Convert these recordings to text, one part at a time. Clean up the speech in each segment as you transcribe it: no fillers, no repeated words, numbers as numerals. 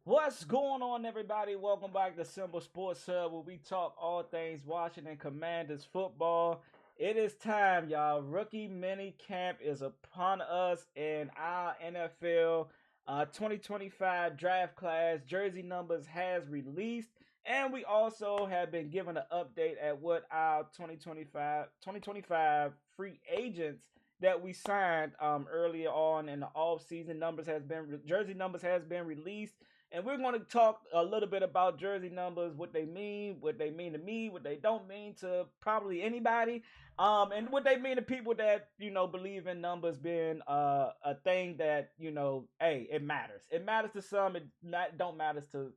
What's going on, everybody? Welcome back to Simple Sports Hub, where we talk all things Washington Commanders football. It is time, y'all. Rookie mini camp is upon us in our NFL 2025 draft class. Jersey numbers has released, and we also have been given an update at what our 2025 free agents that we signed earlier on in the off season numbers has been jersey numbers has been released, and we're going to talk a little bit about jersey numbers, what they mean to me, what they don't mean to probably anybody, and what they mean to people that believe in numbers being a thing that hey, it matters. It matters to some, don't matters to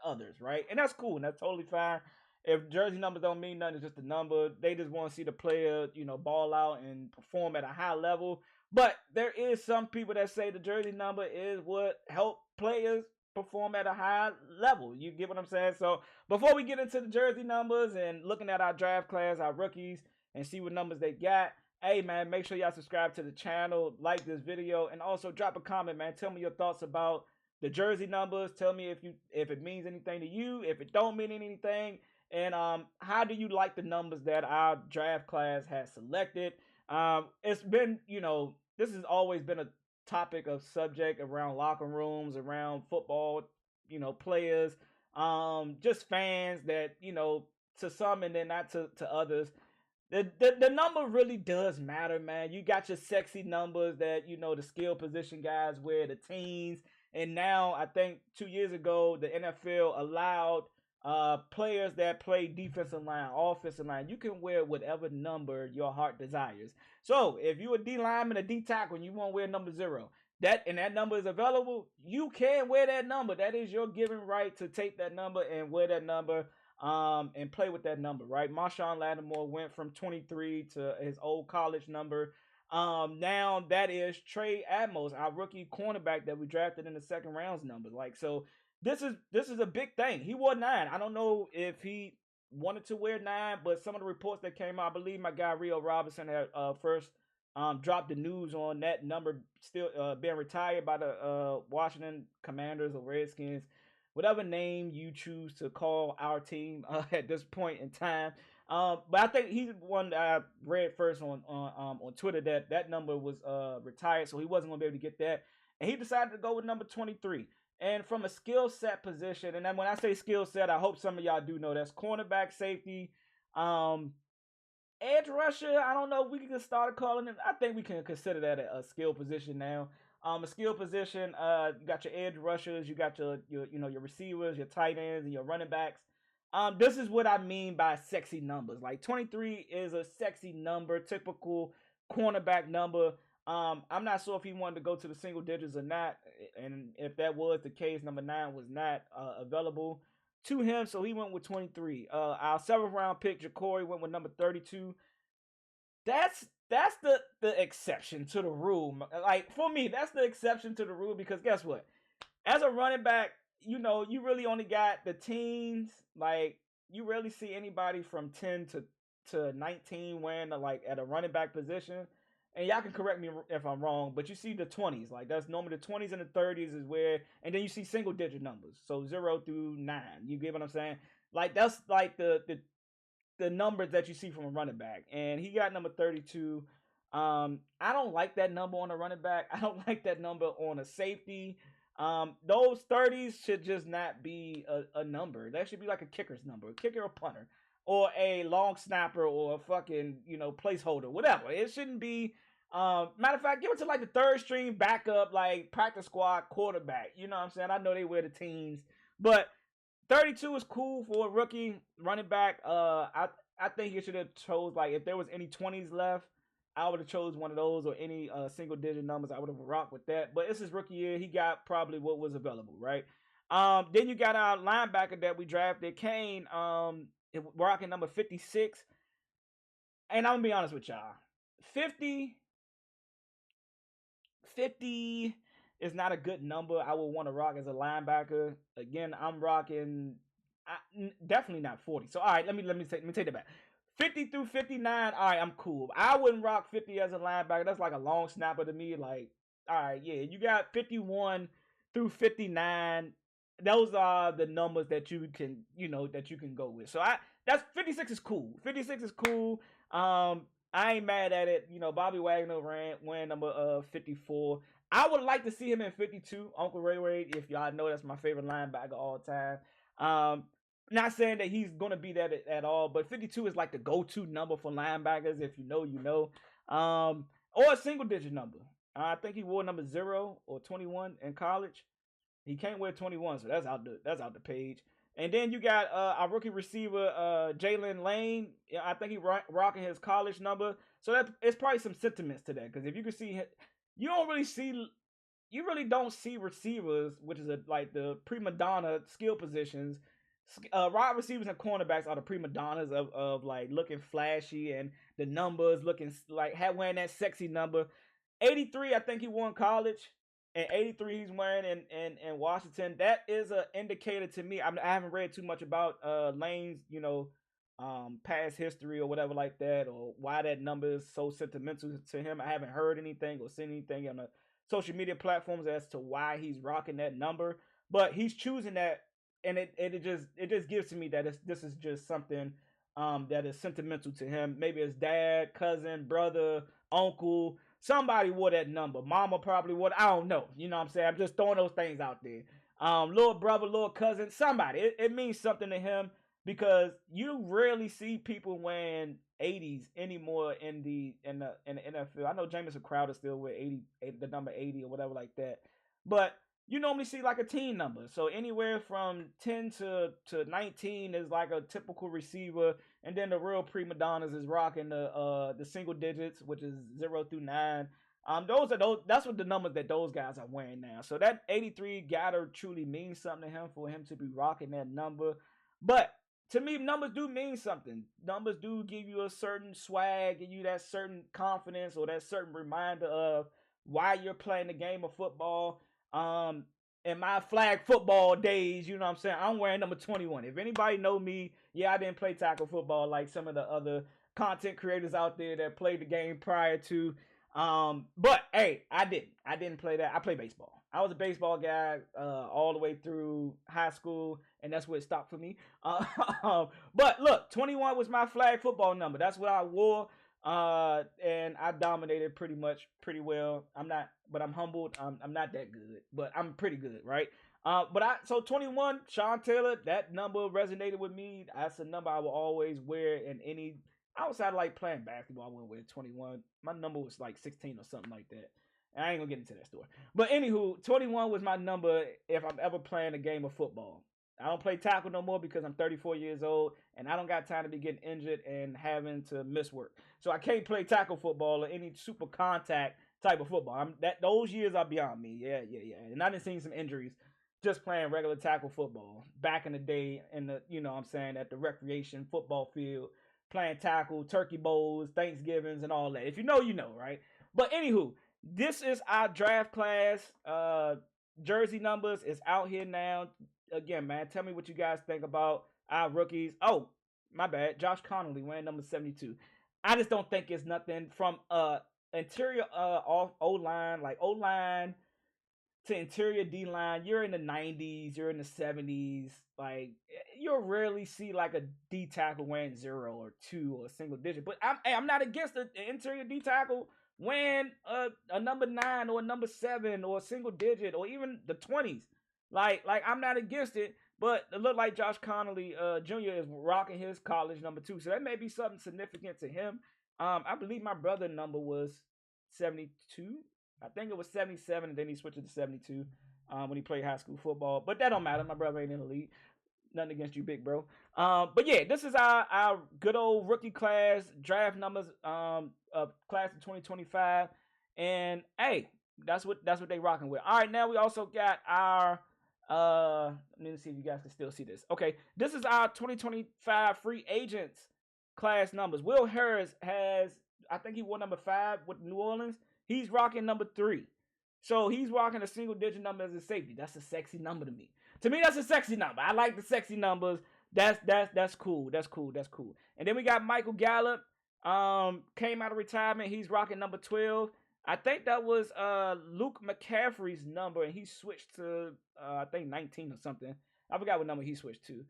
others, right? And that's cool, and that's totally fine. If jersey numbers don't mean nothing, it's just a number. They just want to see the player, ball out and perform at a high level. But there is some people that say the jersey number is what help players perform at a high level. You get what I'm saying? So before we get into the jersey numbers and looking at our draft class, our rookies, and see what numbers they got, hey man, make sure y'all subscribe to the channel, like this video, and also drop a comment, man. Tell me your thoughts about the jersey numbers. Tell me if it means anything to you, if it don't mean anything, and how do you like the numbers that our draft class has selected? It's been, this has always been a topic of subject around locker rooms, around football, players, just fans that, to some and then not to others. The number really does matter, man. You got your sexy numbers that the skill position guys wear, the teens, and now I think 2 years ago the NFL allowed players that play defensive line, offensive line. You can wear whatever number your heart desires. So if you a D lineman, a D tackle, and you want to wear number 0, that number is available, you can wear that number. That is your given right to take that number and wear that number, and play with that number, right? Marshawn Lattimore went from 23 to his old college number. Now that is Trey Adams, our rookie cornerback that we drafted in the second round's number. Like, so this is a big thing. He wore 9. I don't know if he wanted to wear 9, but some of the reports that came out, I believe my guy Rio Robinson had first dropped the news on that number still being retired by the Washington Commanders or Redskins, whatever name you choose to call our team at this point in time. But I think he's one that I read first on Twitter that number was retired, so he wasn't gonna be able to get that, and he decided to go with number 23. And from a skill set position, and then when I say skill set, I hope some of y'all do know that's cornerback, safety, edge rusher. I don't know. We can start calling it. I think we can consider that a skill position now. A skill position. You got your edge rushers. You got your receivers, your tight ends, and your running backs. This is what I mean by sexy numbers. Like 23 is a sexy number, typical cornerback number. I'm not sure if he wanted to go to the single digits or not, and if that was the case, number 9 was not available to him, so he went with 23. Our 7th round pick, Jacory, went with number 32. That's the exception to the rule. Like, for me, that's the exception to the rule, because guess what? As a running back, you really only got the teens. Like, you rarely see anybody from 10 to 19 wearing at a running back position. And y'all can correct me if I'm wrong, but you see the 20s. Like, that's normally the 20s and the 30s is where, and then you see single digit numbers. So 0 through 9. You get what I'm saying? Like, that's like the numbers that you see from a running back. And he got number 32. I don't like that number on a running back. I don't like that number on a safety. Those 30s should just not be a number. That should be like a kicker's number, a kicker or punter, or a long snapper, or a fucking placeholder, whatever. It shouldn't be. Matter of fact, give it to like the third string backup, like practice squad quarterback. You know what I'm saying? I know they wear the teams, but 32 is cool for a rookie running back. I think you should have chose, like, if there was any 20s left, I would have chose one of those, or any single digit numbers. I would have rocked with that. But it's his rookie year. He got probably what was available, right? Then you got our linebacker that we drafted, Kane, rocking number 56. And I'm gonna be honest with y'all, 50 is not a good number I would want to rock as a linebacker. Again, I'm rocking definitely not 40. So all right, let me take that back. 50 through 59, all right, I'm cool. I wouldn't rock 50 as a linebacker. That's like a long snapper to me. Like, all right, yeah, you got 51 through 59. those are the numbers that you can, that you can go with. So that's 56 is cool. 56 is cool. I ain't mad at it. Bobby Wagner ran number 54. I would like to see him in 52. Uncle Ray Ray, if y'all know, that's my favorite linebacker all time. Not saying that he's gonna be that at all, but 52 is like the go-to number for linebackers. If you know, you know. Or a single digit number. I think he wore number 0 or 21 in college. He can't wear 21, so that's out the page. And then you got our rookie receiver, Jalen Lane. Yeah, I think he rocking his college number. So that it's probably some sentiments to that, because if you can see, you don't really see, you really don't see receivers, which is like the prima donna skill positions. Wide receivers and cornerbacks are the prima donnas of like looking flashy and the numbers looking like wearing that sexy number. 83, I think he won college, and 83 he's wearing in Washington. That is an indicator to me. I haven't read too much about Lane's, past history or whatever like that, or why that number is so sentimental to him. I haven't heard anything or seen anything on the social media platforms as to why he's rocking that number, but he's choosing that, and it just gives to me that this is just something that is sentimental to him. Maybe his dad, cousin, brother, uncle, somebody wore that number. Mama probably would. I don't know. You know what I'm saying? I'm just throwing those things out there. Little brother, little cousin, somebody. It means something to him, because you rarely see people wearing 80s anymore in the NFL. I know Jamison Crowder still wear 80, the number 80 or whatever like that, but you normally see like a team number. So anywhere from 10 to 19 is like a typical receiver, and then the real prima donnas is rocking the single digits, which is 0 through 9. That's what the numbers that those guys are wearing now. So that 83 gotta truly mean something to him for him to be rocking that number. But to me, numbers do mean something. Numbers do give you a certain swag, give you that certain confidence or that certain reminder of why you're playing the game of football. Um, in my flag football days, you know what I'm saying, I'm wearing number 21. If anybody know me, yeah, I didn't play tackle football like some of the other content creators out there that played the game prior to. But hey, I didn't play that. I played baseball. I was a baseball guy all the way through high school, and that's where it stopped for me. But look, 21 was my flag football number. That's what I wore. And I dominated pretty well. I'm humbled. I'm not that good, but I'm pretty good, right? So 21, Sean Taylor, that number resonated with me. That's a number I will always wear in any outside of like playing basketball. I wouldn't wear 21. My number was like 16 or something like that. And I ain't gonna get into that story. But anywho, 21 was my number if I'm ever playing a game of football. I don't play tackle no more because I'm 34 years old and I don't got time to be getting injured and having to miss work. So I can't play tackle football or any super contact type of football. Those years are beyond me. Yeah. And I done seen some injuries just playing regular tackle football back in the day in the, what I'm saying, at the recreation football field, playing tackle, turkey bowls, Thanksgivings, and all that. If you know, you know, right? But anywho, this is our draft class. Jersey numbers is out here now. Again, man, tell me what you guys think about our rookies. Oh, my bad. Josh Connolly wearing number 72. I just don't think it's nothing from interior off O-line, like O-line to interior D-line. You're in the 90s, you're in the 70s. Like, you'll rarely see like a D tackle wearing 0 or 2 or a single digit. But I'm not against the interior D tackle wearing a number 9 or a number 7 or a single digit or even the 20s. Like I'm not against it, but it looked like Josh Connolly Jr. is rocking his college number 2, so that may be something significant to him. I believe my brother number was 72. I think it was 77, and then he switched to 72 when he played high school football. But that don't matter. My brother ain't in the league. Nothing against you, big bro. But yeah, this is our good old rookie class draft numbers of class of 2025, and hey, that's what they rocking with. All right, now we also got our let me see if you guys can still see this. Okay, this is our 2025 free agents class numbers. Will Harris has, I think he won number 5 with New Orleans. He's rocking number 3. So he's rocking a single digit number as a safety. That's a sexy number to me. To me, that's a sexy number. I like the sexy numbers. That's cool. That's cool. And then we got Michael Gallup. Came out of retirement. He's rocking number 12. I think that was Luke McCaffrey's number, and he switched to I think 19 or something. I forgot what number he switched to.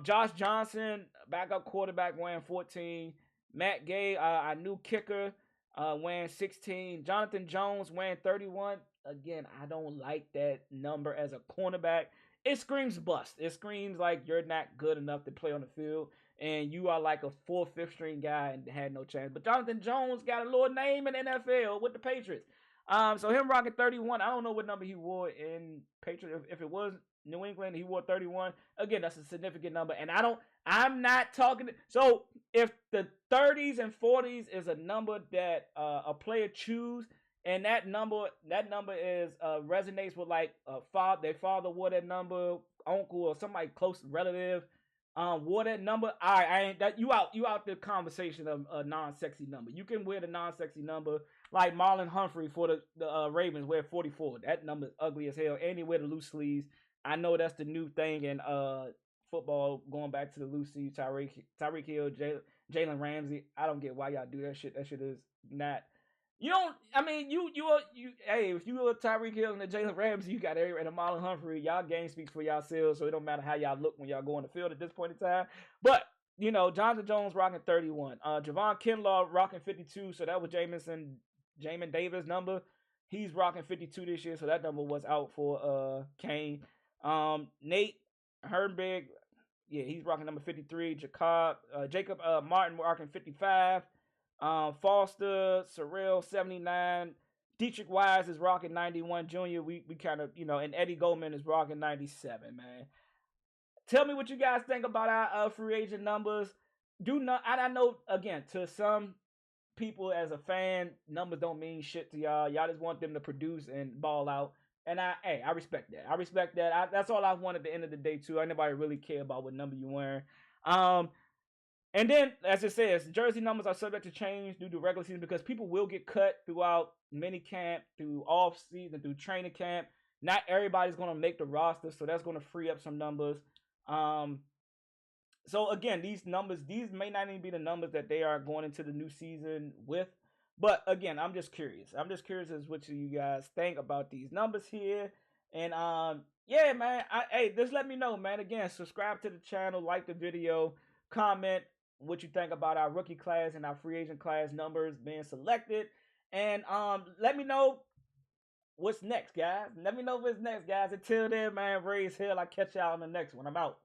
Josh Johnson, backup quarterback, wearing 14. Matt Gay, our new kicker, wearing 16. Jonathan Jones wearing 31. Again, I don't like that number as a cornerback. It screams bust. It screams like you're not good enough to play on the field, and you are like a fourth, fifth string guy and had no chance. But Jonathan Jones got a little name in the NFL with the Patriots. So him rocking 31. I don't know what number he wore in Patriots. If it was New England, he wore 31. Again, that's a significant number. And I'm not talking. So if the 30s and 40s is a number that a player choose, and that number is resonates with like their father wore that number, uncle or somebody close relative wore that number. I ain't that you out the conversation of a non-sexy number. You can wear the non-sexy number like Marlon Humphrey for the Ravens wear 44. That number is ugly as hell. And he wear the loose sleeves. I know that's the new thing in football, going back to the loose sleeves. Tyreek Hill, Jalen Ramsey. I don't get why y'all do that shit. That shit is not. You don't. I mean, you. Hey, if you were Tyreek Hill and the Jalen Ramsey, you got Eric and the Marlon Humphrey. Y'all game speaks for yourselves, so it don't matter how y'all look when y'all go on the field at this point in time. But Jonathan Jones rocking 31. Javon Kinlaw rocking 52. So that was Jamin Davis number. He's rocking 52 this year, so that number was out for Kane. Nate Herbig, yeah, he's rocking number 53. Jacob Martin rocking 55. Foster, Sorrell, 79. Dietrich Wise is rocking 91. Junior, we kind of, and Eddie Goldman is rocking 97, man. Tell me what you guys think about our free agent numbers. I know, again, to some people as a fan, numbers don't mean shit to y'all. Y'all just want them to produce and ball out. And I respect that. I respect that. That's all I want at the end of the day too. Anybody really care about what number you wearing. And then, as it says, jersey numbers are subject to change due to regular season because people will get cut throughout mini camp, through off season, through training camp. Not everybody's going to make the roster, so that's going to free up some numbers. So again, these may not even be the numbers that they are going into the new season with. But again, I'm just curious. As what you guys think about these numbers here. And yeah, man. Hey, just let me know, man. Again, subscribe to the channel, like the video, comment what you think about our rookie class and our free agent class numbers being selected. And let me know what's next, guys. Until then, man, raise hell. I'll catch y'all on the next one. I'm out.